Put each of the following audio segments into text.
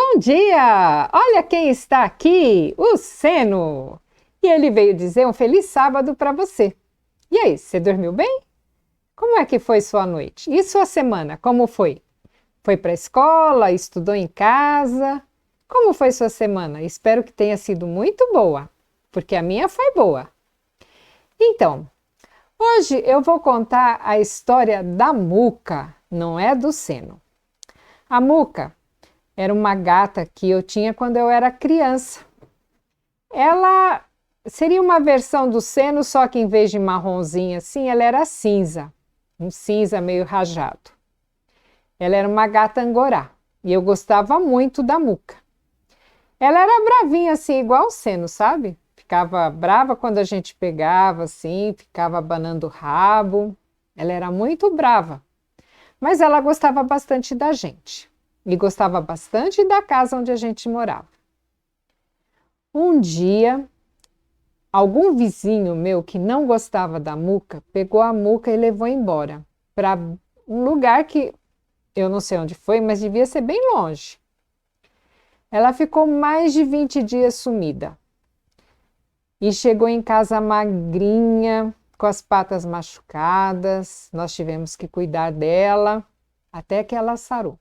Bom dia! Olha quem está aqui, o Seno! E ele veio dizer um feliz sábado para você. E aí, você dormiu bem? Como é que foi sua noite? E sua semana, como foi? Foi para a escola? Estudou em casa? Como foi sua semana? Espero que tenha sido muito boa, porque a minha foi boa. Então, hoje eu vou contar a história da Muca, não é do Seno. A Muca era uma gata que eu tinha quando eu era criança. Ela seria uma versão do Seno, só que em vez de marronzinha assim, ela era cinza, um cinza meio rajado. Ela era uma gata angorá e eu gostava muito da Muca. Ela era bravinha assim, igual o Seno, sabe? Ficava brava quando a gente pegava assim, ficava abanando o rabo. Ela era muito brava, mas ela gostava bastante da gente e gostava bastante da casa onde a gente morava. Um dia, algum vizinho meu que não gostava da Muca pegou a Muca e levou embora para um lugar que eu não sei onde foi, mas devia ser bem longe. Ela ficou mais de 20 dias sumida e chegou em casa magrinha, com as patas machucadas. Nós tivemos que cuidar dela até que ela sarou.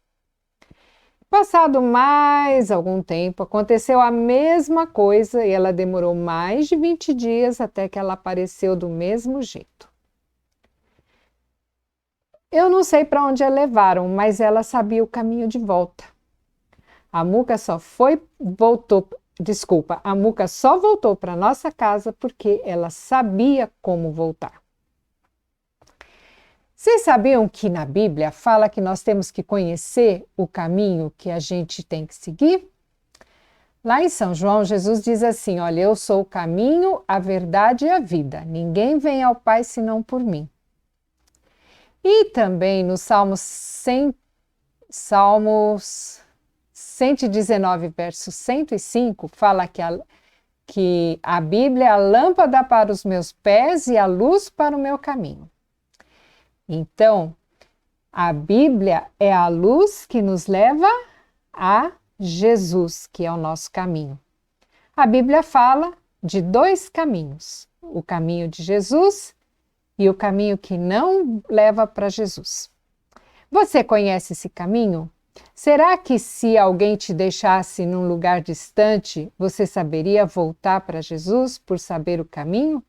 Passado mais algum tempo, aconteceu a mesma coisa e ela demorou mais de 20 dias até que ela apareceu do mesmo jeito. Eu não sei para onde a levaram, mas ela sabia o caminho de volta. A Muca só voltou para nossa casa porque ela sabia como voltar. Vocês sabiam que na Bíblia fala que nós temos que conhecer o caminho que a gente tem que seguir? Lá em São João, Jesus diz assim: olha, eu sou o caminho, a verdade e a vida. Ninguém vem ao Pai senão por mim. E também no Salmos 119, verso 105, fala que a Bíblia é a lâmpada para os meus pés e a luz para o meu caminho. Então, a Bíblia é a luz que nos leva a Jesus, que é o nosso caminho. A Bíblia fala de dois caminhos: o caminho de Jesus e o caminho que não leva para Jesus. Você conhece esse caminho? Será que se alguém te deixasse num lugar distante, você saberia voltar para Jesus por saber o caminho?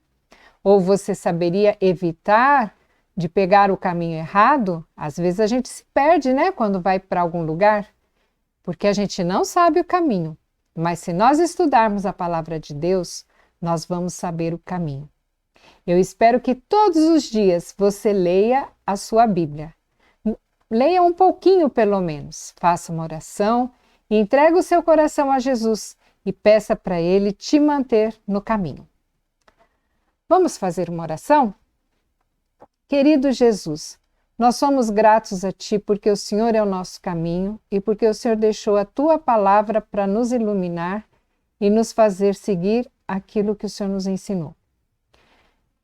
Ou você saberia evitar de pegar o caminho errado? Às vezes a gente se perde, né, quando vai para algum lugar, porque a gente não sabe o caminho. Mas se nós estudarmos a palavra de Deus, nós vamos saber o caminho. Eu espero que todos os dias você leia a sua Bíblia. Leia um pouquinho pelo menos, faça uma oração e entregue o seu coração a Jesus e peça para Ele te manter no caminho. Vamos fazer uma oração? Querido Jesus, nós somos gratos a Ti porque o Senhor é o nosso caminho e porque o Senhor deixou a Tua palavra para nos iluminar e nos fazer seguir aquilo que o Senhor nos ensinou.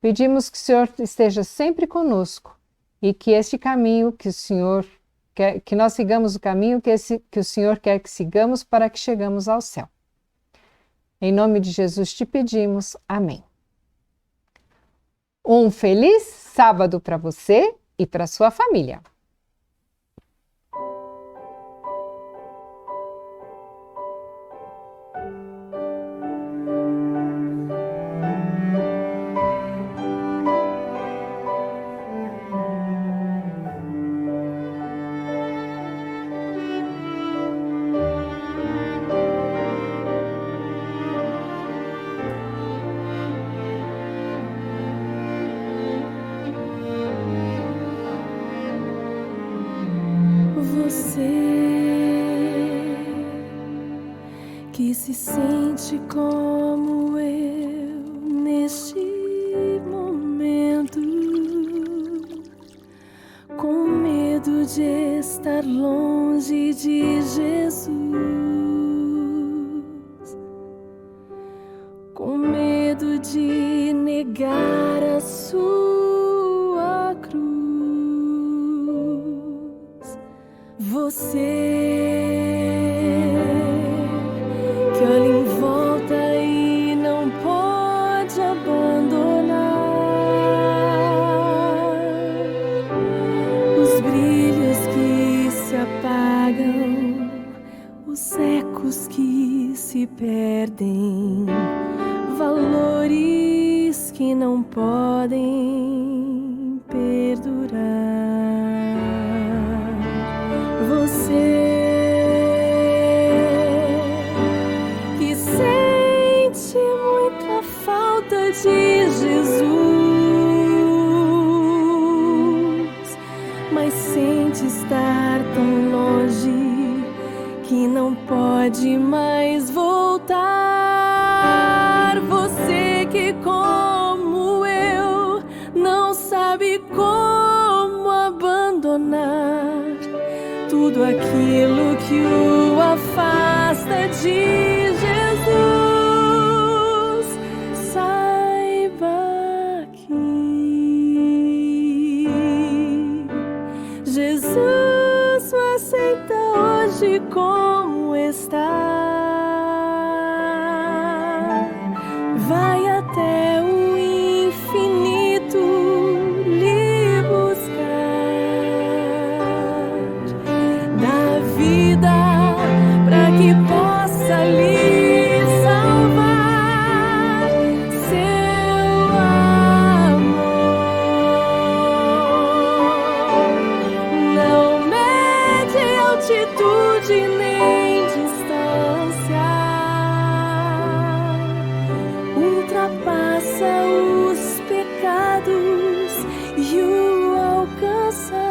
Pedimos que o Senhor esteja sempre conosco e que este caminho que o Senhor quer, que nós sigamos o caminho que o Senhor quer que sigamos para que chegamos ao céu. Em nome de Jesus te pedimos. Amém. Um feliz sábado para você e para sua família. Você que se sente como eu neste momento, com medo de estar longe de Jesus, com medo de negar a sua cruz. Você que olha em volta e não pode abandonar os brilhos que se apagam, os ecos que se perdem, valores que não podem perdurar. Você que sente muita falta de Jesus, mas sente estar tão longe que não pode mais voltar. Você que, como eu, não sabe como abandonar tudo aquilo que o afasta de Jesus, saiba que Jesus o aceita hoje como está. Vai até o infinito lhe buscar, dá vida para que possa lhe salvar. Seu amor não mede altitude nem distância, ultrapassa os pecados e o alcança.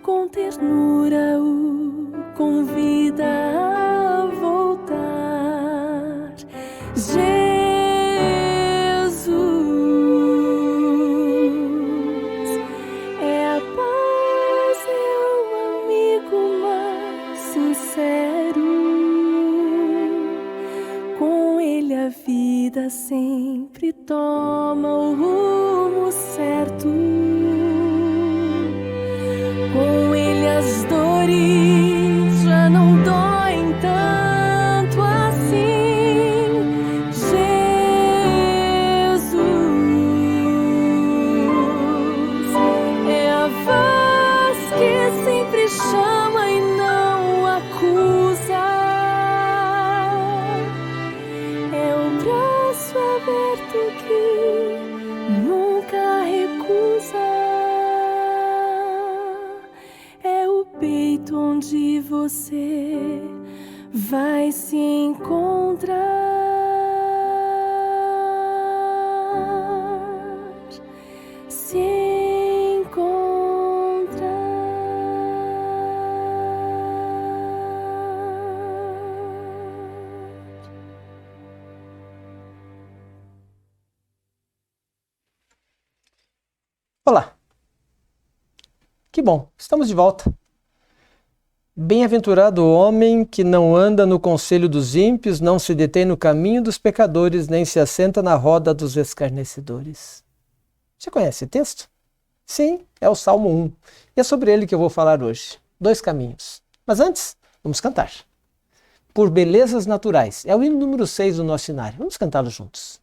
Com ternura o convida a voltar. Jesus é a paz, é o amigo mais sincero. Com ele a vida sempre toma o rumo certo. Com ele as dores já não doem tanto assim. Jesus é a voz que sempre chama e não acusa. É o braço aberto que nunca recusa. É o peito onde você vai se encontrar. Se encontrar. Olá! Que bom, estamos de volta. Bem-aventurado o homem que não anda no conselho dos ímpios, não se detém no caminho dos pecadores, nem se assenta na roda dos escarnecedores. Você conhece esse texto? Sim, é o Salmo 1. E é sobre ele que eu vou falar hoje. 2 caminhos. Mas antes, vamos cantar. Por belezas naturais. É o hino número 6 do nosso cenário. Vamos cantá-lo juntos.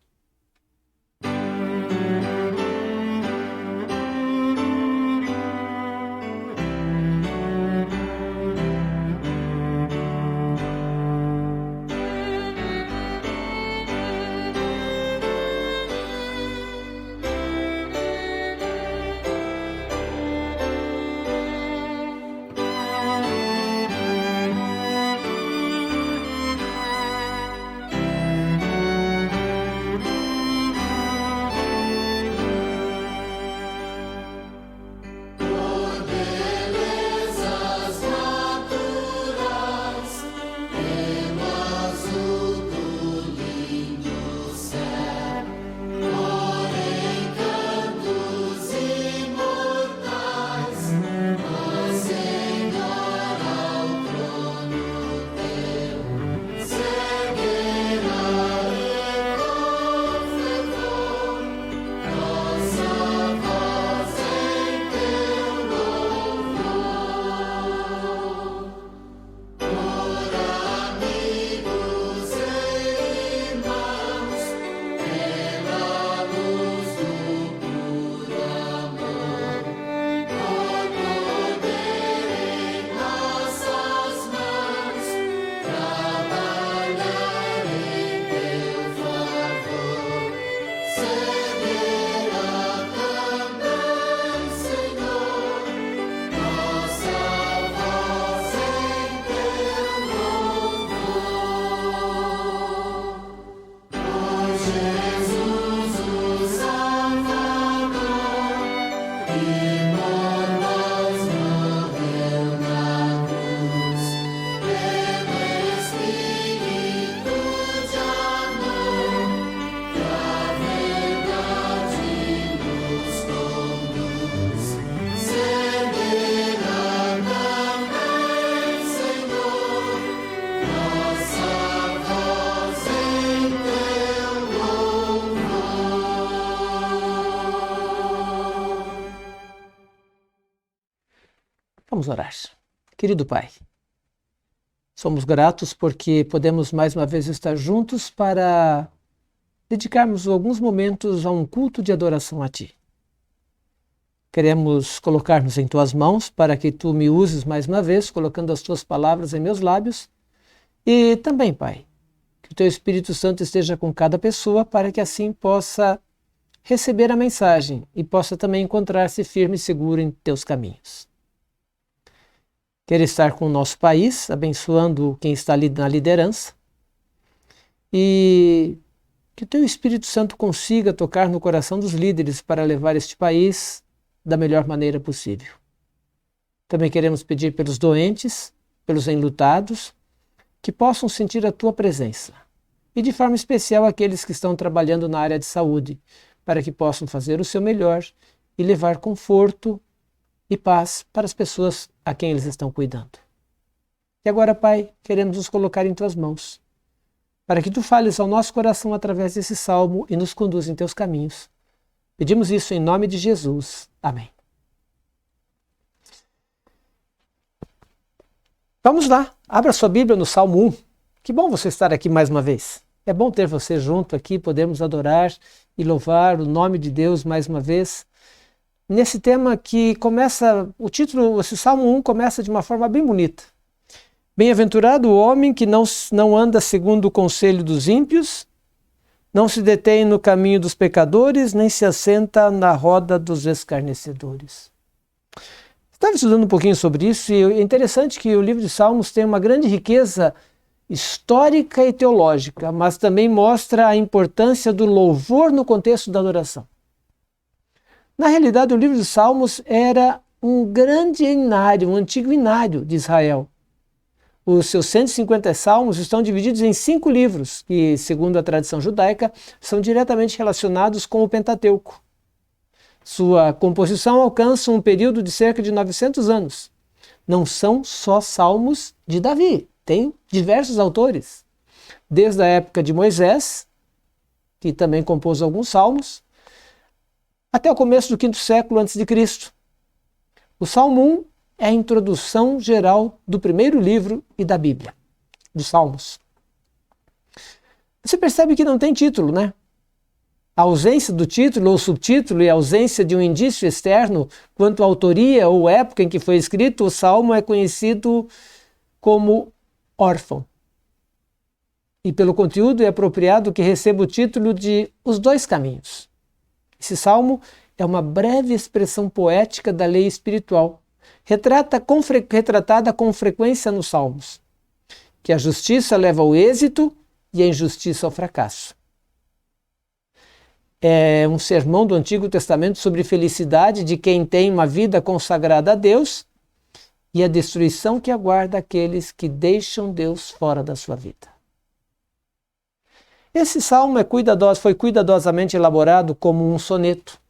Vamos orar. Querido Pai, somos gratos porque podemos mais uma vez estar juntos para dedicarmos alguns momentos a um culto de adoração a Ti. Queremos colocar-nos em Tuas mãos para que Tu me uses mais uma vez, colocando as Tuas palavras em meus lábios. E também, Pai, que o Teu Espírito Santo esteja com cada pessoa para que assim possa receber a mensagem e possa também encontrar-se firme e seguro em Teus caminhos. Quero estar com o nosso país, abençoando quem está ali na liderança e que o Teu Espírito Santo consiga tocar no coração dos líderes para levar este país da melhor maneira possível. Também queremos pedir pelos doentes, pelos enlutados, que possam sentir a Tua presença e de forma especial aqueles que estão trabalhando na área de saúde, para que possam fazer o seu melhor e levar conforto e paz para as pessoas a quem eles estão cuidando. E agora, Pai, queremos nos colocar em Tuas mãos, para que Tu fales ao nosso coração através desse salmo e nos conduza em Teus caminhos. Pedimos isso em nome de Jesus. Amém. Vamos lá, abra sua Bíblia no Salmo 1. Que bom você estar aqui mais uma vez. É bom ter você junto aqui, podermos adorar e louvar o nome de Deus mais uma vez. Nesse tema que começa, o título, esse Salmo 1 começa de uma forma bem bonita. Bem-aventurado o homem que não anda segundo o conselho dos ímpios, não se detém no caminho dos pecadores, nem se assenta na roda dos escarnecedores. Estava estudando um pouquinho sobre isso e é interessante que o livro de Salmos tem uma grande riqueza histórica e teológica, mas também mostra a importância do louvor no contexto da adoração. Na realidade, o livro de Salmos era um grande hinário, um antigo hinário de Israel. Os seus 150 salmos estão divididos em 5 livros, que, segundo a tradição judaica, são diretamente relacionados com o Pentateuco. Sua composição alcança um período de cerca de 900 anos. Não são só salmos de Davi, tem diversos autores. Desde a época de Moisés, que também compôs alguns salmos, até o começo do 5º século a.C. O Salmo 1 é a introdução geral do primeiro livro e da Bíblia, dos Salmos. Você percebe que não tem título, né? A ausência do título ou subtítulo e a ausência de um indício externo quanto à autoria ou época em que foi escrito, o Salmo é conhecido como órfão. E pelo conteúdo é apropriado que receba o título de Os Dois Caminhos. Esse salmo é uma breve expressão poética da lei espiritual, retratada com frequência nos salmos, que a justiça leva ao êxito e a injustiça ao fracasso. É um sermão do Antigo Testamento sobre felicidade de quem tem uma vida consagrada a Deus e a destruição que aguarda aqueles que deixam Deus fora da sua vida. Esse salmo foi cuidadosamente elaborado como um soneto.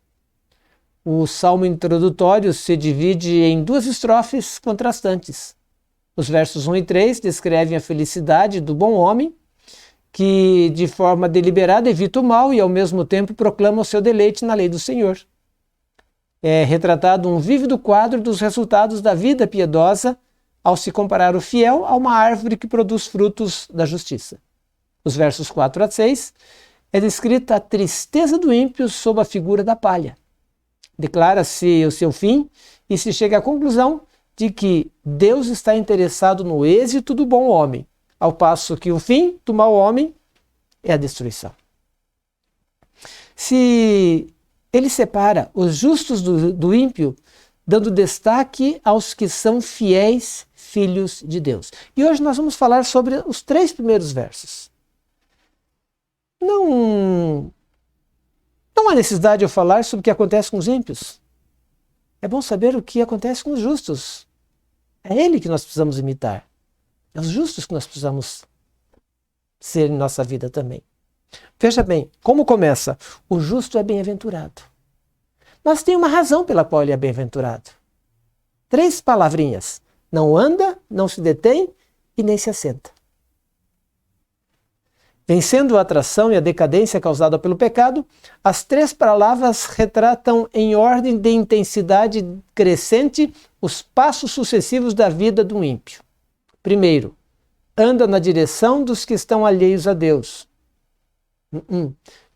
O salmo introdutório se divide em 2 estrofes contrastantes. Os versos 1 e 3 descrevem a felicidade do bom homem, que de forma deliberada evita o mal e ao mesmo tempo proclama o seu deleite na lei do Senhor. É retratado um vívido quadro dos resultados da vida piedosa ao se comparar o fiel a uma árvore que produz frutos da justiça. Os versos 4 a 6 é descrita a tristeza do ímpio sob a figura da palha. Declara-se o seu fim e se chega à conclusão de que Deus está interessado no êxito do bom homem, ao passo que o fim do mau homem é a destruição. Ele separa os justos do ímpio, dando destaque aos que são fiéis filhos de Deus. E hoje nós vamos falar sobre os 3 primeiros versos. Não há necessidade de eu falar sobre o que acontece com os ímpios. É bom saber o que acontece com os justos. É ele que nós precisamos imitar. É os justos que nós precisamos ser em nossa vida também. Veja bem, como começa? O justo é bem-aventurado. Mas tem uma razão pela qual ele é bem-aventurado. 3 palavrinhas. Não anda, não se detém e nem se assenta. Vencendo a atração e a decadência causada pelo pecado, as 3 palavras retratam em ordem de intensidade crescente os passos sucessivos da vida do ímpio. Primeiro, anda na direção dos que estão alheios a Deus,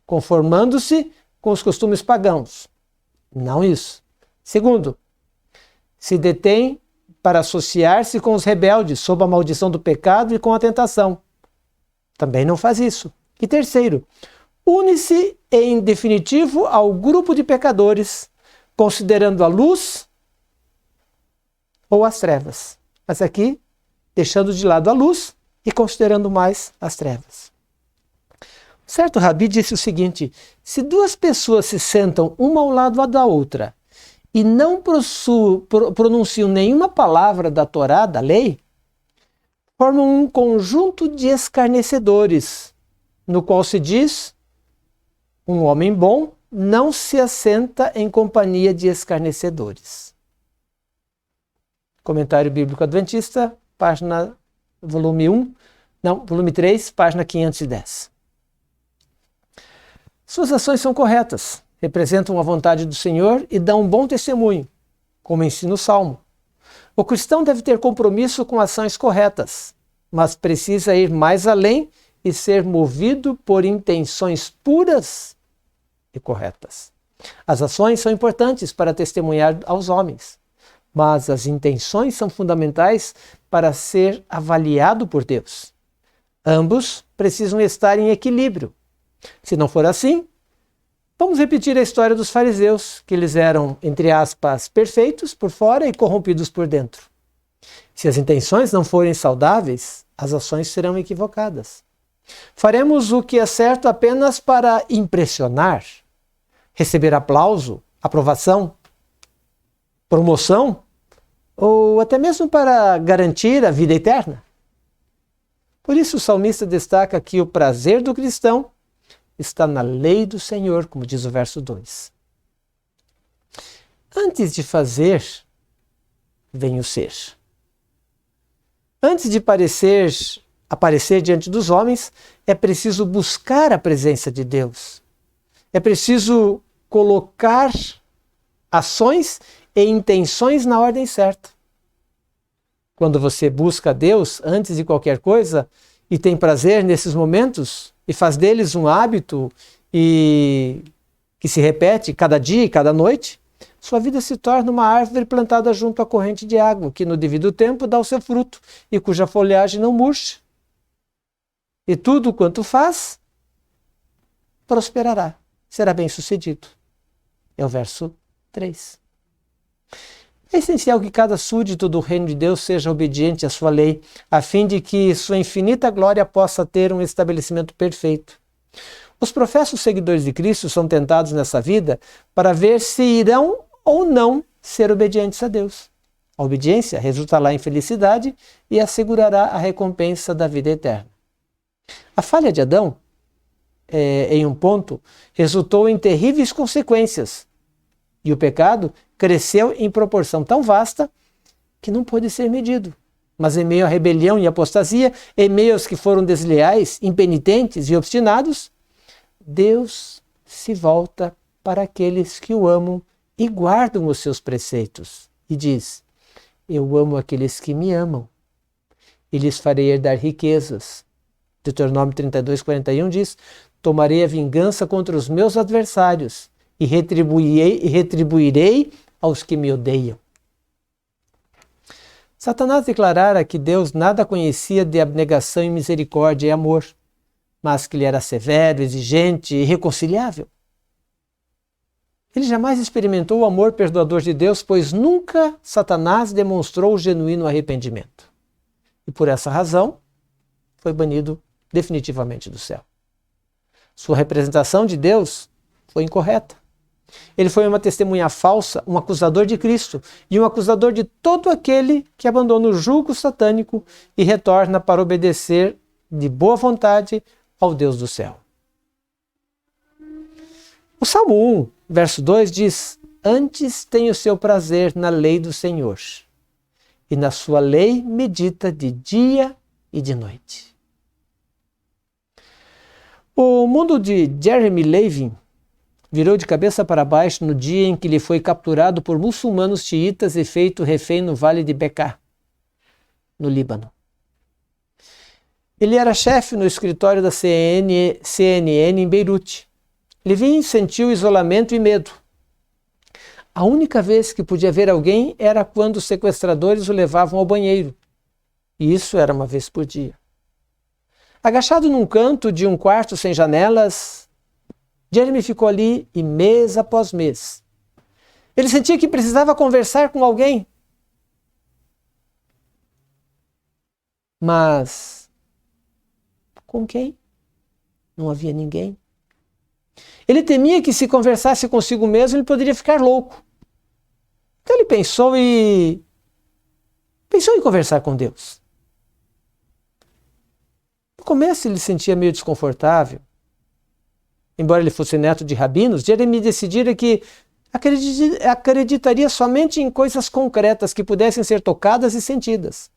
conformando-se com os costumes pagãos. Não isso. Segundo, se detém para associar-se com os rebeldes, sob a maldição do pecado e com a tentação. Também não faz isso. E terceiro, une-se em definitivo ao grupo de pecadores, considerando a luz ou as trevas. Mas aqui, deixando de lado a luz e considerando mais as trevas. Certo rabi disse o seguinte: se 2 pessoas se sentam uma ao lado da outra e não pronunciam nenhuma palavra da Torá, da lei, formam um conjunto de escarnecedores, no qual se diz: um homem bom não se assenta em companhia de escarnecedores. Comentário Bíblico Adventista, volume 3, página 510. Suas ações são corretas, representam a vontade do Senhor e dão um bom testemunho, como ensina o Salmo. O cristão deve ter compromisso com ações corretas, mas precisa ir mais além e ser movido por intenções puras e corretas. As ações são importantes para testemunhar aos homens, mas as intenções são fundamentais para ser avaliado por Deus. Ambos precisam estar em equilíbrio. Se não for assim, vamos repetir a história dos fariseus, que eles eram, entre aspas, perfeitos por fora e corrompidos por dentro. Se as intenções não forem saudáveis, as ações serão equivocadas. Faremos o que é certo apenas para impressionar, receber aplauso, aprovação, promoção, ou até mesmo para garantir a vida eterna. Por isso o salmista destaca que o prazer do cristão está na lei do Senhor, como diz o verso 2. Antes de fazer, vem o ser. Antes de aparecer diante dos homens, é preciso buscar a presença de Deus. É preciso colocar ações e intenções na ordem certa. Quando você busca Deus antes de qualquer coisa e tem prazer nesses momentos e faz deles um hábito e que se repete cada dia e cada noite, sua vida se torna uma árvore plantada junto à corrente de água, que no devido tempo dá o seu fruto e cuja folhagem não murcha. E tudo quanto faz, prosperará, será bem-sucedido. É o verso 3. É essencial que cada súdito do reino de Deus seja obediente à sua lei, a fim de que sua infinita glória possa ter um estabelecimento perfeito. Os professos seguidores de Cristo são tentados nessa vida para ver se irão ou não ser obedientes a Deus. A obediência resultará em felicidade e assegurará a recompensa da vida eterna. A falha de Adão, em um ponto, resultou em terríveis consequências, e o pecado cresceu em proporção tão vasta que não pôde ser medido. Mas em meio à rebelião e apostasia, em meio aos que foram desleais, impenitentes e obstinados, Deus se volta para aqueles que o amam e guardam os seus preceitos. E diz: eu amo aqueles que me amam e lhes farei herdar riquezas. Deuteronômio 32:41 diz: tomarei a vingança contra os meus adversários e retribuirei aos que me odeiam. Satanás declarara que Deus nada conhecia de abnegação e misericórdia e amor, mas que ele era severo, exigente e irreconciliável. Ele jamais experimentou o amor perdoador de Deus, pois nunca Satanás demonstrou o genuíno arrependimento. E por essa razão, foi banido definitivamente do céu. Sua representação de Deus foi incorreta. Ele foi uma testemunha falsa, um acusador de Cristo e um acusador de todo aquele que abandona o jugo satânico e retorna para obedecer de boa vontade ao Deus do céu. O Salmo 1, verso 2 diz: antes tem o seu prazer na lei do Senhor, e na sua lei medita de dia e de noite. O mundo de Jeremy Levin virou de cabeça para baixo no dia em que ele foi capturado por muçulmanos xiitas e feito refém no Vale de Bekaa, no Líbano. Ele era chefe no escritório da CNN em Beirute. Levin sentiu isolamento e medo. A única vez que podia ver alguém era quando os sequestradores o levavam ao banheiro. E isso era uma vez por dia. Agachado num canto de um quarto sem janelas, Jeremy ficou ali e mês após mês. Ele sentia que precisava conversar com alguém. Mas com quem? Não havia ninguém. Ele temia que se conversasse consigo mesmo, ele poderia ficar louco. Então ele pensou em conversar com Deus. No começo ele se sentia meio desconfortável. Embora ele fosse neto de rabinos, Jeremy decidira que acreditaria somente em coisas concretas que pudessem ser tocadas e sentidas.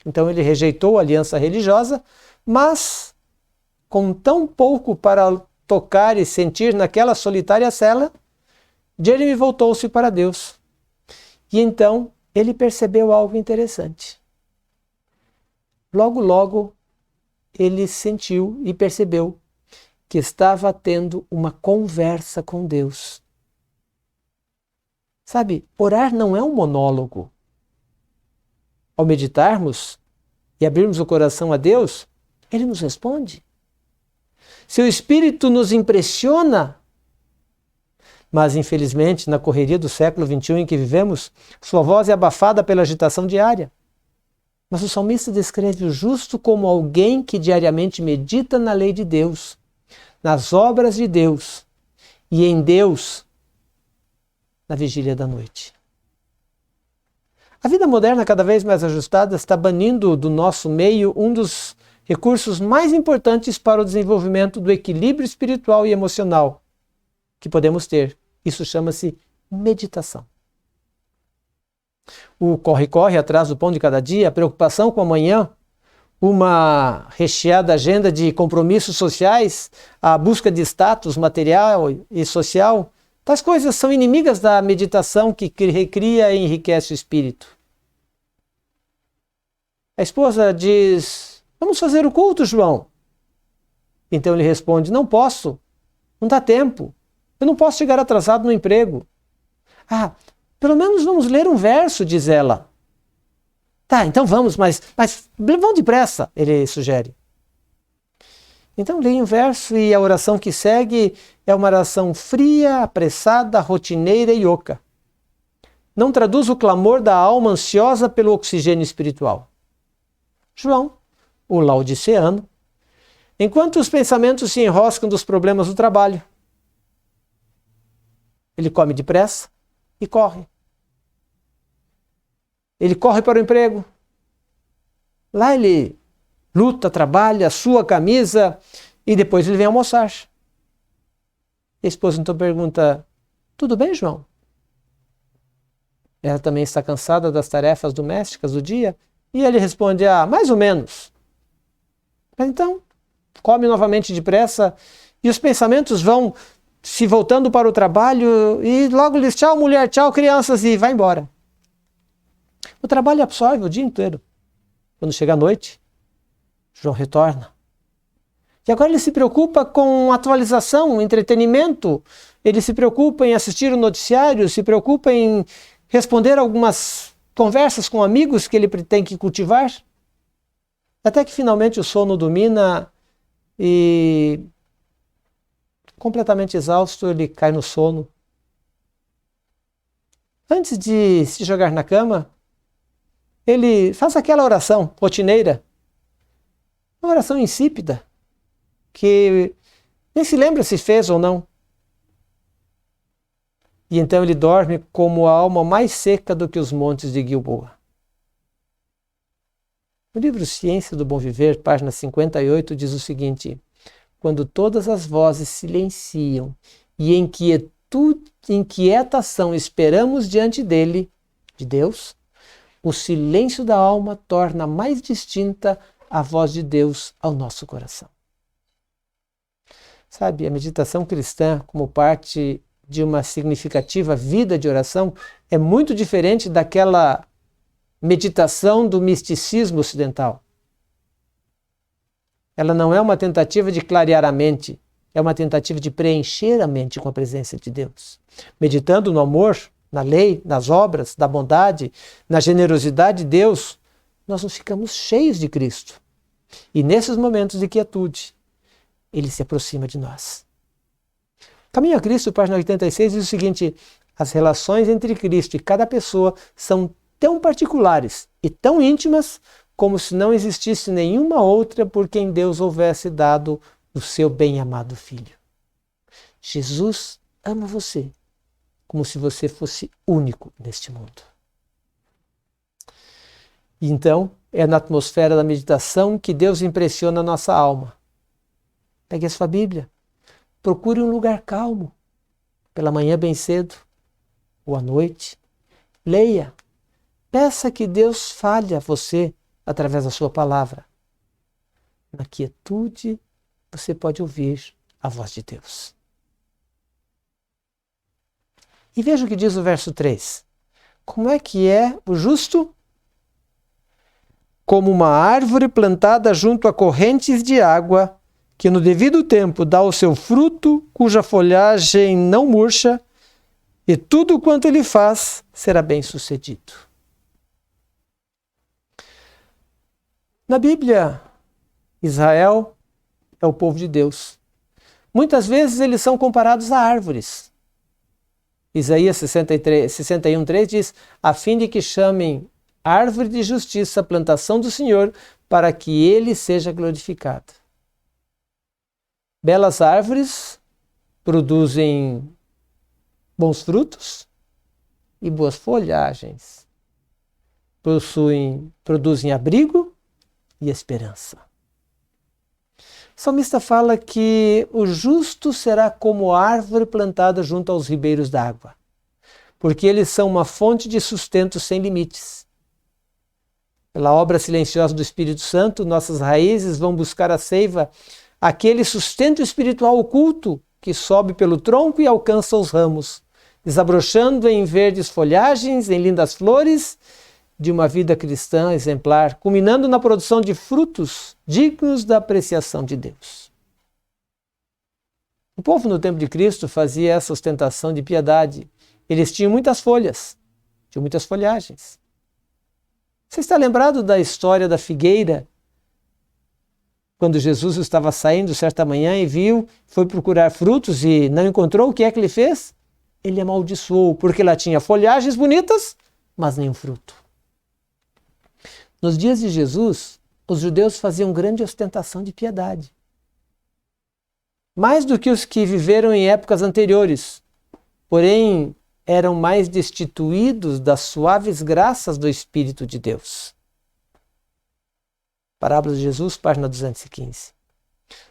Então ele rejeitou a aliança religiosa, mas com tão pouco para tocar e sentir naquela solitária cela, Jeremy voltou-se para Deus. E então ele percebeu algo interessante. Logo, ele sentiu e percebeu que estava tendo uma conversa com Deus. Sabe, orar não é um monólogo. Ao meditarmos e abrirmos o coração a Deus, Ele nos responde. Seu Espírito nos impressiona, mas infelizmente na correria do século XXI em que vivemos, sua voz é abafada pela agitação diária. Mas o salmista descreve o justo como alguém que diariamente medita na lei de Deus, nas obras de Deus e em Deus na vigília da noite. A vida moderna, cada vez mais ajustada, está banindo do nosso meio um dos recursos mais importantes para o desenvolvimento do equilíbrio espiritual e emocional que podemos ter. Isso chama-se meditação. O corre-corre atrás do pão de cada dia, a preocupação com amanhã, uma recheada agenda de compromissos sociais, a busca de status material e social, tais coisas são inimigas da meditação que recria e enriquece o espírito. A esposa diz: vamos fazer o culto, João. Então ele responde: não posso, não dá tempo, eu não posso chegar atrasado no emprego. Ah, pelo menos vamos ler um verso, diz ela. Tá, então vamos, mas vamos depressa, ele sugere. Então leia um verso e a oração que segue é uma oração fria, apressada, rotineira e oca. Não traduz o clamor da alma ansiosa pelo oxigênio espiritual. João, o laodiceano, enquanto os pensamentos se enroscam dos problemas do trabalho, ele come depressa e corre. Ele corre para o emprego. Lá ele luta, trabalha, sua camisa e depois ele vem almoçar. A esposa então pergunta: tudo bem, João? Ela também está cansada das tarefas domésticas do dia? E ele responde: mais ou menos. Mas então, come novamente depressa e os pensamentos vão se voltando para o trabalho e logo diz: tchau mulher, tchau crianças, e vai embora. O trabalho absorve o dia inteiro. Quando chega a noite, João retorna. E agora ele se preocupa com atualização, entretenimento, ele se preocupa em assistir o noticiário, se preocupa em responder algumas conversas com amigos que ele tem que cultivar. Até que finalmente o sono domina e, completamente exausto, ele cai no sono. Antes de se jogar na cama, ele faz aquela oração rotineira, uma oração insípida, que nem se lembra se fez ou não. E então ele dorme como a alma mais seca do que os montes de Gilboa. No livro Ciência do Bom Viver, página 58, diz o seguinte: quando todas as vozes silenciam e em inquietação esperamos diante dele, de Deus, o silêncio da alma torna mais distinta a voz de Deus ao nosso coração. Sabe, a meditação cristã, como parte de uma significativa vida de oração, é muito diferente daquela meditação do misticismo ocidental. Ela não é uma tentativa de clarear a mente, é uma tentativa de preencher a mente com a presença de Deus. Meditando no amor, na lei, nas obras, da bondade, na generosidade de Deus, nós nos ficamos cheios de Cristo. E nesses momentos de quietude, Ele se aproxima de nós. Caminho a Cristo, página 86, diz o seguinte: as relações entre Cristo e cada pessoa são tão particulares e tão íntimas como se não existisse nenhuma outra por quem Deus houvesse dado o seu bem-amado Filho. Jesus ama você como se você fosse único neste mundo. E então, é na atmosfera da meditação que Deus impressiona a nossa alma. Pegue a sua Bíblia, procure um lugar calmo, pela manhã bem cedo ou à noite. Leia, peça que Deus fale a você através da sua palavra. Na quietude, você pode ouvir a voz de Deus. E veja o que diz o verso 3. Como é que é o justo? Como uma árvore plantada junto a correntes de água, que no devido tempo dá o seu fruto, cuja folhagem não murcha, e tudo quanto ele faz será bem-sucedido. Na Bíblia, Israel é o povo de Deus. Muitas vezes eles são comparados a árvores. Isaías 61:3 diz: a fim de que chamem árvore de justiça a plantação do Senhor, para que ele seja glorificado. Belas árvores produzem bons frutos e boas folhagens. Produzem abrigo e esperança. O salmista fala que o justo será como árvore plantada junto aos ribeiros d'água, porque eles são uma fonte de sustento sem limites. Pela obra silenciosa do Espírito Santo, nossas raízes vão buscar a seiva, aquele sustento espiritual oculto que sobe pelo tronco e alcança os ramos, desabrochando em verdes folhagens, em lindas flores, de uma vida cristã exemplar, culminando na produção de frutos dignos da apreciação de Deus. O povo no tempo de Cristo fazia essa ostentação de piedade. Eles tinham muitas folhas, tinham muitas folhagens. Você está lembrado da história da figueira? Quando Jesus estava saindo certa manhã e viu, foi procurar frutos e não encontrou, o que é que ele fez? Ele amaldiçoou, porque ela tinha folhagens bonitas, mas nenhum fruto. Nos dias de Jesus, os judeus faziam grande ostentação de piedade. Mais do que os que viveram em épocas anteriores, porém eram mais destituídos das suaves graças do Espírito de Deus. Parábola de Jesus, página 215.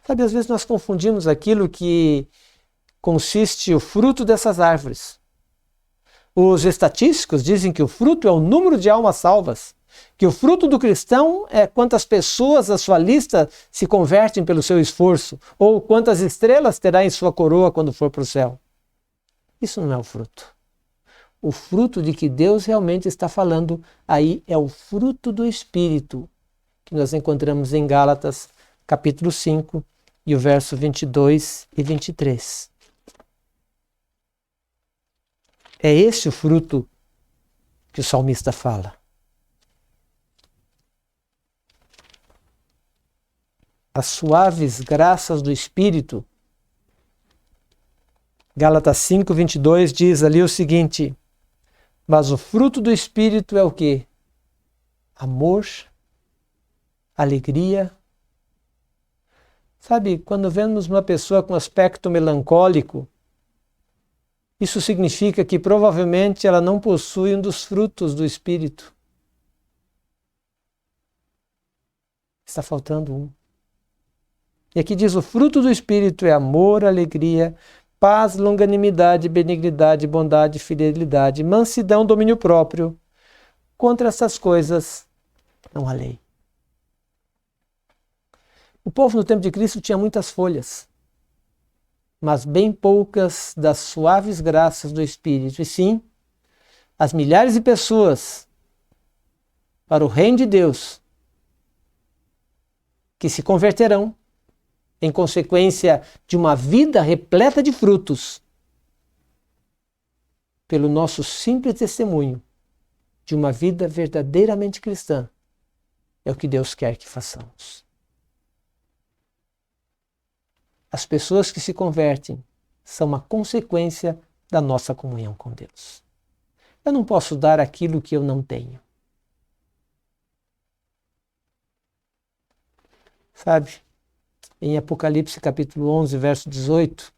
Sabe, às vezes nós confundimos aquilo que consiste o fruto dessas árvores. Os estatísticos dizem que o fruto é o número de almas salvas, que o fruto do cristão é quantas pessoas da sua lista se convertem pelo seu esforço, ou quantas estrelas terá em sua coroa quando for para o céu. Isso não é o fruto. O fruto de que Deus realmente está falando aí é o fruto do Espírito, que nós encontramos em Gálatas, capítulo 5, e o verso 22 e 23. É esse o fruto que o salmista fala. As suaves graças do Espírito. Gálatas 5, 22 diz ali o seguinte: mas o fruto do Espírito é o quê? Amor, alegria. Sabe, quando vemos uma pessoa com aspecto melancólico, isso significa que provavelmente ela não possui um dos frutos do Espírito. Está faltando um. E aqui diz: o fruto do Espírito é amor, alegria, paz, longanimidade, benignidade, bondade, fidelidade, mansidão, domínio próprio. Contra essas coisas não há lei. O povo no tempo de Cristo tinha muitas folhas. mas bem poucas das suaves graças do Espírito, e sim as milhares de pessoas para o reino de Deus que se converterão em consequência de uma vida repleta de frutos, pelo nosso simples testemunho de uma vida verdadeiramente cristã. É o que Deus quer que façamos. As pessoas que se convertem são uma consequência da nossa comunhão com Deus. Eu não posso dar aquilo que eu não tenho. Sabe, em Apocalipse capítulo 11, verso 18,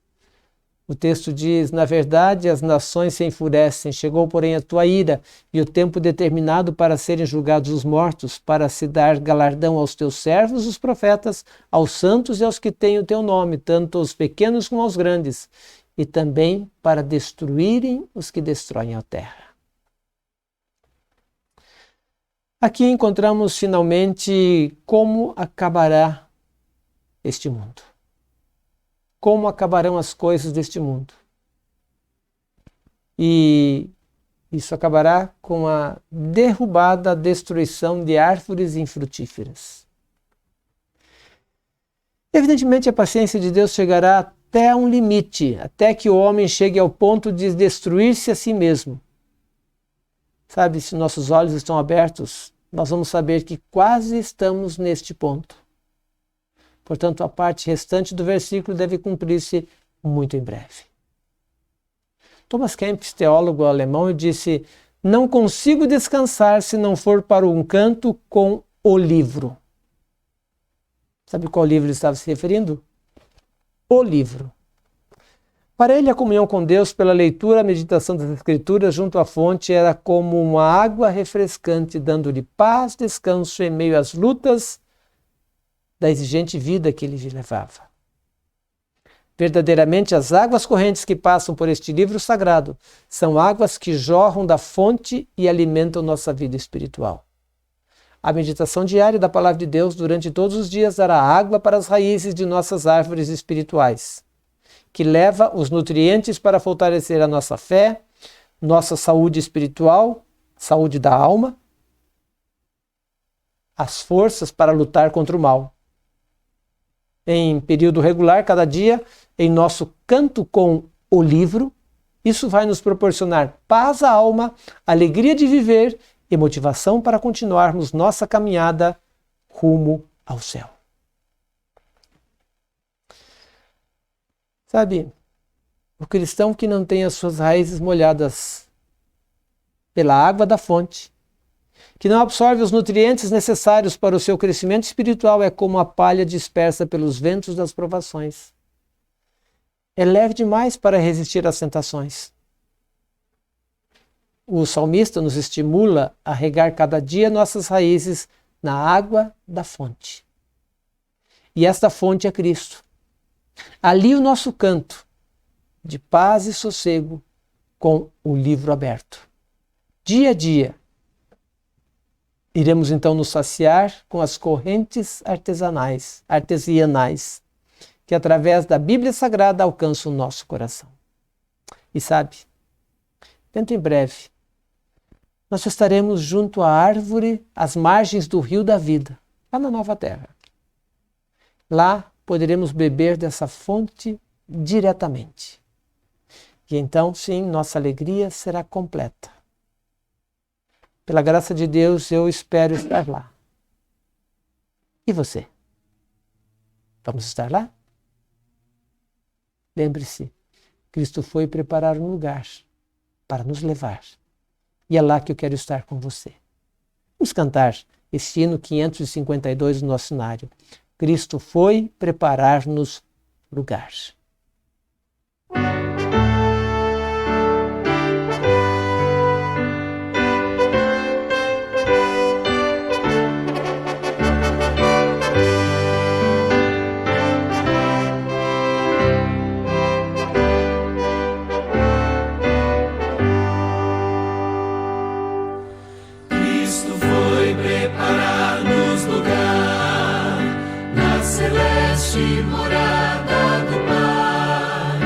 o texto diz: na verdade, as nações se enfurecem, chegou, porém, a tua ira, e o tempo determinado para serem julgados os mortos, para se dar galardão aos teus servos, os profetas, aos santos e aos que têm o teu nome, tanto aos pequenos como aos grandes, e também para destruírem os que destroem a terra. Aqui encontramos finalmente como acabará este mundo. Como acabarão as coisas deste mundo. E isso acabará com a derrubada, a destruição de árvores infrutíferas. Evidentemente, a paciência de Deus chegará até um limite, até que o homem chegue ao ponto de destruir-se a si mesmo. Sabe, se nossos olhos estão abertos, nós vamos saber que quase estamos neste ponto. Portanto, a parte restante do versículo deve cumprir-se muito em breve. Thomas Kempis, teólogo alemão, disse: não consigo descansar se não for para um canto com o livro. Sabe qual livro ele estava se referindo? O livro. Para ele, a comunhão com Deus pela leitura e meditação das Escrituras junto à fonte era como uma água refrescante, dando-lhe paz, descanso em meio às lutas da exigente vida que ele levava. Verdadeiramente, as águas correntes que passam por este livro sagrado são águas que jorram da fonte e alimentam nossa vida espiritual. A meditação diária da Palavra de Deus durante todos os dias dará água para as raízes de nossas árvores espirituais, que leva os nutrientes para fortalecer a nossa fé, nossa saúde espiritual, saúde da alma, as forças para lutar contra o mal. Em período regular, cada dia, em nosso canto com o livro, isso vai nos proporcionar paz à alma, alegria de viver e motivação para continuarmos nossa caminhada rumo ao céu. Sabe, o cristão que não tem as suas raízes molhadas pela água da fonte, que não absorve os nutrientes necessários para o seu crescimento espiritual, é como a palha dispersa pelos ventos das provações. É leve demais para resistir às tentações. O salmista nos estimula a regar cada dia nossas raízes na água da fonte. E esta fonte é Cristo. Ali o nosso canto de paz e sossego com o livro aberto. Dia a dia, iremos então nos saciar com as correntes artesianais, que através da Bíblia Sagrada alcançam o nosso coração. E sabe, dentro em breve, nós estaremos junto à árvore, às margens do rio da vida, lá na Nova Terra. Lá poderemos beber dessa fonte diretamente. E então, sim, nossa alegria será completa. Pela graça de Deus, eu espero estar lá. E você? Vamos estar lá? Lembre-se, Cristo foi preparar um lugar para nos levar. E é lá que eu quero estar com você. Vamos cantar esse hino 552 do nosso cenário. Cristo foi preparar-nos lugar. Morada do Pai,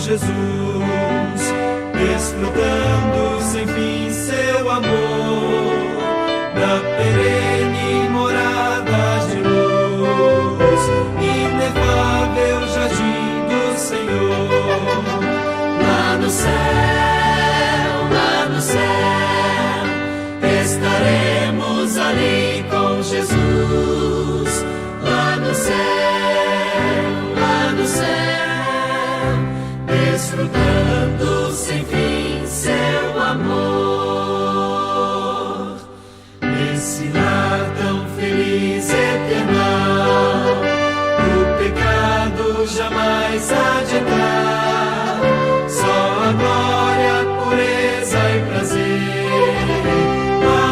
Jesus, desfrutando sem fim seu amor, na perene morada de luz, inefável jardim do Senhor. Lá no céu, estaremos ali com Jesus. Lá no céu, desfrutando sem fim seu amor. Nesse lar tão feliz e eternal, o pecado jamais há de entrar. Só a glória, pureza e prazer,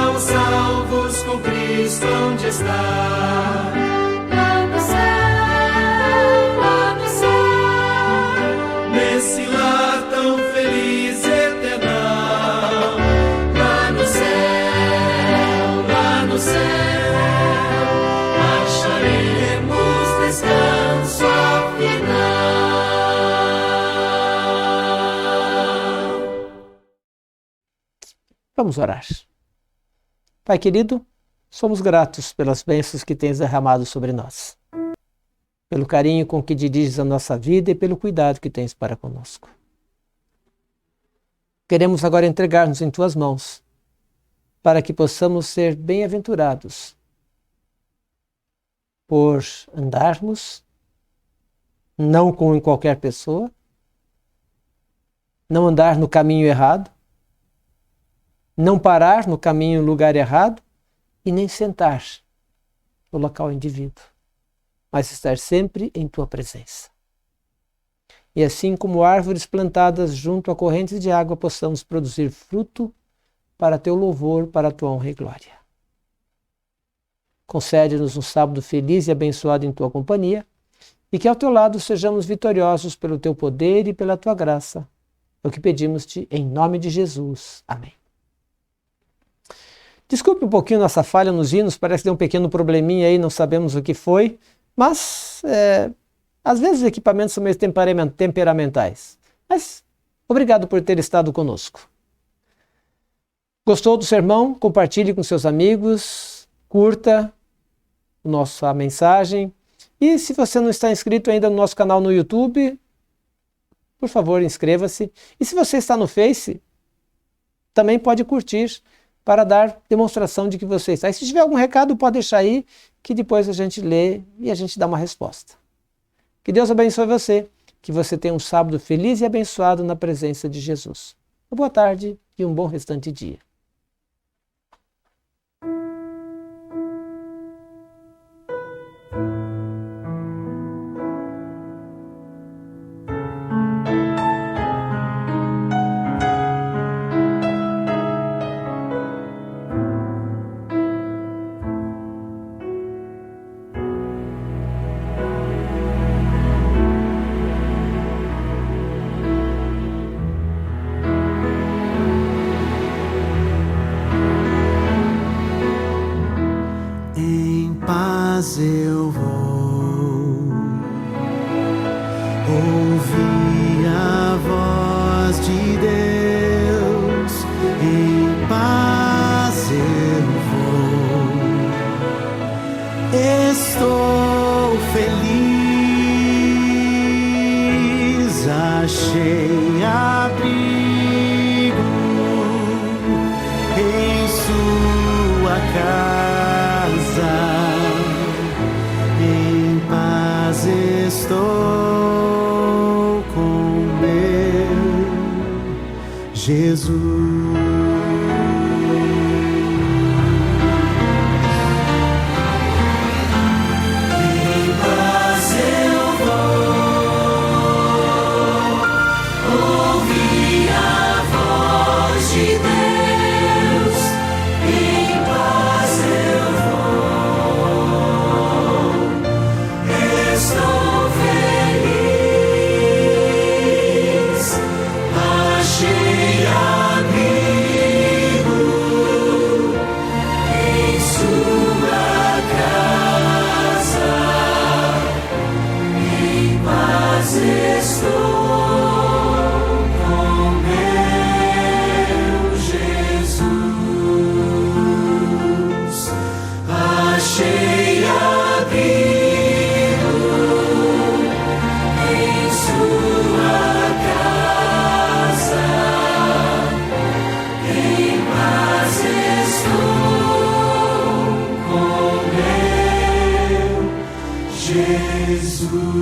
aos salvos com Cristo hão de estar. Lá no céu, nesse lar tão feliz e eternal. Lá no céu, acharemos descanso afinal. Vamos orar. Pai querido, somos gratos pelas bênçãos que tens derramado sobre nós, pelo carinho com que diriges a nossa vida e pelo cuidado que tens para conosco. Queremos agora entregar-nos em tuas mãos, para que possamos ser bem-aventurados por andarmos não com qualquer pessoa, não andar no caminho errado, não parar no caminho, lugar errado, e nem sentar no local indevido, mas estar sempre em tua presença. E assim como árvores plantadas junto a correntes de água, possamos produzir fruto para teu louvor, para a tua honra e glória. Concede-nos um sábado feliz e abençoado em tua companhia, e que ao teu lado sejamos vitoriosos pelo teu poder e pela tua graça. É o que pedimos-te em nome de Jesus. Amém. Desculpe um pouquinho nossa falha nos hinos, parece que deu um pequeno probleminha aí, não sabemos o que foi, mas às vezes os equipamentos são meio temperamentais. Mas obrigado por ter estado conosco. Gostou do sermão? Compartilhe com seus amigos, curta nossa mensagem. E se você não está inscrito ainda no nosso canal no YouTube, por favor, inscreva-se. E se você está no Face, também pode curtir para dar demonstração de que você está. E se tiver algum recado, pode deixar aí, que depois a gente lê e a gente dá uma resposta. Que Deus abençoe você, que você tenha um sábado feliz e abençoado na presença de Jesus. Uma boa tarde e um bom restante dia. Eu vou ouvir a voz de Deus, em paz eu vou. Estou feliz, achei abrigo em sua casa. Estou com meu Jesus. Achei a mim. Jesus.